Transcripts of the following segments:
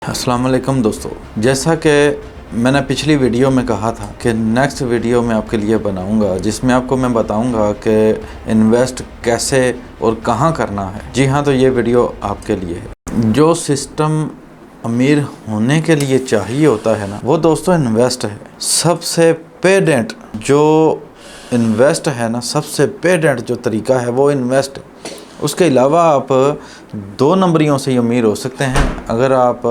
अस्सलाम वालेकुम दोस्तों, जैसा कि मैंने पिछली वीडियो में कहा था कि नेक्स्ट वीडियो मैं आपके लिए बनाऊंगा जिसमें आपको मैं बताऊंगा कि इन्वेस्ट कैसे और कहां करना है। जी हाँ, तो ये वीडियो आपके लिए है। जो सिस्टम अमीर होने के लिए चाहिए होता है ना, वो दोस्तों इन्वेस्ट है। सबसे पेडेंट जो इन्वेस्ट है ना, सबसे पेडेंट जो तरीका है वो इन्वेस्ट है। उसके अलावा आप 2 नंबरियों से अमीर हो सकते हैं। अगर आप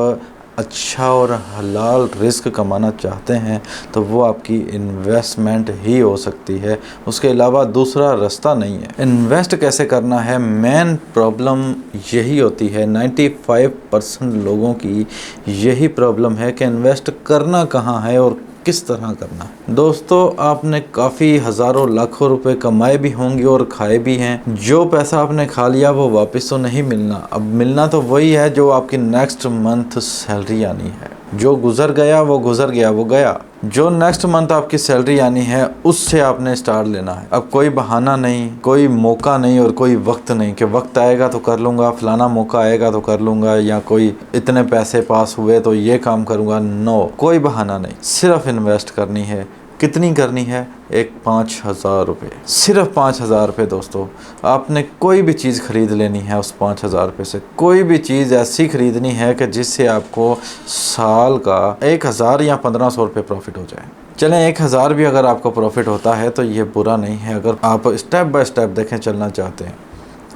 अच्छा और हलाल रिस्क कमाना चाहते हैं तो वो आपकी इन्वेस्टमेंट ही हो सकती है। उसके अलावा दूसरा रास्ता नहीं है। इन्वेस्ट कैसे करना है, मेन प्रॉब्लम यही होती है। 95% लोगों की यही प्रॉब्लम है कि इन्वेस्ट करना कहाँ है और किस तरह करना है। दोस्तों, आपने काफ़ी हज़ारों लाखों रुपए कमाए भी होंगे और खाए भी हैं। जो पैसा आपने खा लिया वो वापस तो नहीं मिलना। अब मिलना तो वही है जो आपकी नेक्स्ट मंथ सैलरी आनी है। जो गुजर गया वो गुजर गया, वो गया। जो नेक्स्ट मंथ आपकी सैलरी आनी है उससे आपने स्टार्ट लेना है। अब कोई बहाना नहीं, कोई मौका नहीं और कोई वक्त नहीं कि वक्त आएगा तो कर लूँगा, फलाना मौका आएगा तो कर लूँगा, या कोई इतने पैसे पास हुए तो ये काम करूँगा। नो, कोई बहाना नहीं। सिर्फ इन्वेस्ट करनी है। कितनी करनी है? एक 5,000 रुपये, सिर्फ 5,000 रुपये। दोस्तों, आपने कोई भी चीज़ ख़रीद लेनी है उस 5,000 रुपये से। कोई भी चीज़ ऐसी ख़रीदनी है कि जिससे आपको साल का 1,000 या 1,500 रुपये प्रॉफिट हो जाए। चलें, 1,000 भी अगर आपको प्रॉफिट होता है तो ये बुरा नहीं है, अगर आप स्टेप बाय स्टेप देखें चलना चाहते हैं।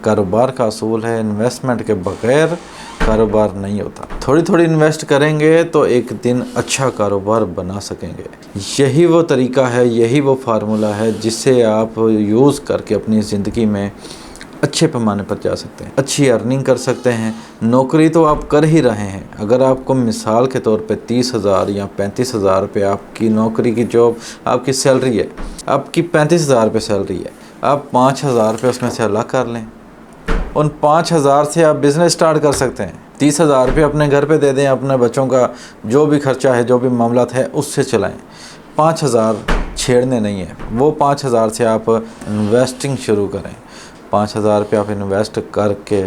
कारोबार का असूल है, इन्वेस्टमेंट के बग़ैर कारोबार नहीं होता। थोड़ी थोड़ी इन्वेस्ट करेंगे तो एक दिन अच्छा कारोबार बना सकेंगे। यही वो तरीका है, यही वो फार्मूला है जिससे आप यूज़ करके अपनी ज़िंदगी में अच्छे पैमाने पर जा सकते हैं, अच्छी अर्निंग कर सकते हैं। नौकरी तो आप कर ही रहे हैं। अगर आपको मिसाल के तौर पे 30,000 या 35,000 रुपये आपकी नौकरी की जॉब, आपकी सैलरी है, आपकी 35,000 रुपये सैलरी है, आप 5,000 रुपये उसमें से अलग कर लें। उन 5,000 से आप बिज़नेस स्टार्ट कर सकते हैं। 30,000 रुपये अपने घर पे दे दें, अपने बच्चों का जो भी खर्चा है, जो भी मामला है उससे चलाएं। 5,000 छेड़ने नहीं है। वो 5,000 से आप इन्वेस्टिंग शुरू करें। 5,000 रुपये आप इन्वेस्ट करके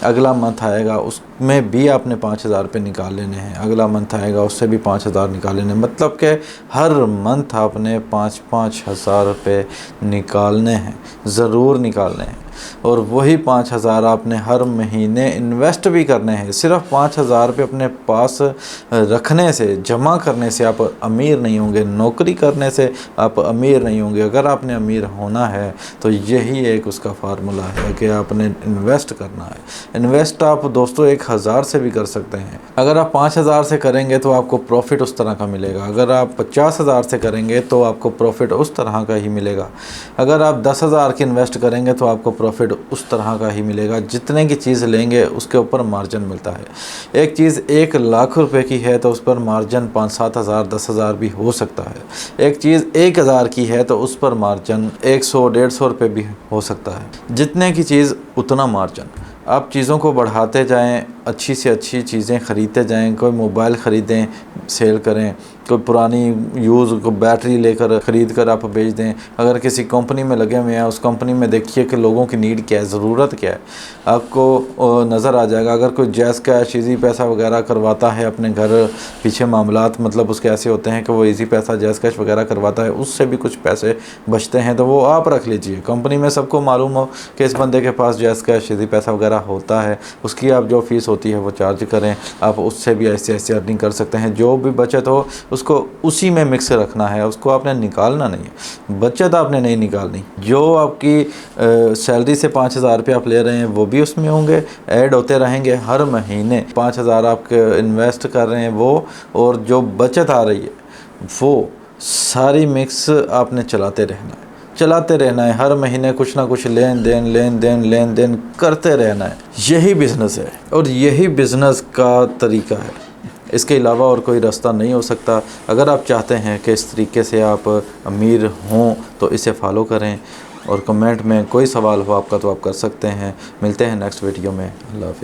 अगला मंथ आएगा उसमें भी आपने 5,000 रुपये निकाल लेने हैं। अगला मंथ आएगा उससे भी 5,000 निकाल लेने हैं। मतलब कि हर मंथ आपने 5,000 रुपये निकालने हैं, ज़रूर निकालने हैं। और वही 5,000 आपने हर महीने इन्वेस्ट भी करने हैं। सिर्फ 5,000 रुपये अपने पास रखने से, जमा करने से आप अमीर नहीं होंगे। नौकरी करने से आप अमीर नहीं होंगे। अगर आपने अमीर होना है तो यही एक उसका फार्मूला है कि आपने इन्वेस्ट करना है। इन्वेस्ट आप दोस्तों 1,000 से भी कर सकते हैं। अगर आप 5,000 से करेंगे तो आपको प्रॉफिट उस तरह का मिलेगा। अगर आप 50,000 से करेंगे तो आपको प्रॉफिट उस तरह का ही मिलेगा। अगर आप 10,000 की इन्वेस्ट करेंगे तो आपको प्रॉफिट उस तरह का ही मिलेगा। जितने की चीज़ लेंगे उसके ऊपर मार्जिन मिलता है। एक चीज़ 1,00,000 रुपए की है तो उस पर मार्जिन 5-7,000 10,000 भी हो सकता है। एक चीज़ 1,000 की है तो उस पर मार्जिन 100-150 रुपये भी हो सकता है। जितने की चीज़ उतना मार्जिन। आप चीज़ों को बढ़ाते जाएं, अच्छी से अच्छी चीज़ें ख़रीदते जाएं। कोई मोबाइल ख़रीदें, सेल करें। कोई पुरानी यूज़ को बैटरी लेकर ख़रीद कर आप बेच दें। अगर किसी कंपनी में लगे हुए हैं, उस कंपनी में देखिए कि लोगों की नीड क्या है, ज़रूरत क्या है, आपको नज़र आ जाएगा। अगर कोई जैज़ कैश, ईज़ी पैसा वगैरह करवाता है अपने घर पीछे मामलात, मतलब उसके ऐसे होते हैं कि वो ईज़ी पैसा, जैज़ कैश वगैरह करवाता है, उससे भी कुछ पैसे बचते हैं, तो वो आप रख लीजिए। कंपनी में सबको मालूम हो कि इस बंदे के पास जैज़ कैश, ईज़ी पैसा वगैरह होता है, उसकी आप जो फ़ीस होती है वो चार्ज करें। आप उससे भी ऐसे ऐसे अर्निंग कर सकते हैं। जो भी बचत हो उसको उसी में मिक्स रखना है, उसको आपने निकालना नहीं है। बचत आपने नहीं निकालनी। जो आपकी सैलरी से 5,000 रुपये आप ले रहे हैं वो भी उसमें होंगे, ऐड होते रहेंगे हर महीने। 5,000 आप इन्वेस्ट कर रहे हैं वो, और जो बचत आ रही है वो सारी मिक्स आपने चलाते रहना है। हर महीने कुछ ना कुछ लेन देन करते रहना है। यही बिज़नेस है और यही बिज़नेस का तरीका है। इसके अलावा और कोई रास्ता नहीं हो सकता। अगर आप चाहते हैं कि इस तरीके से आप अमीर हों तो इसे फॉलो करें। और कमेंट में कोई सवाल हो आपका तो आप कर सकते हैं। मिलते हैं नेक्स्ट वीडियो में। अल्लाह हाफ़िज़।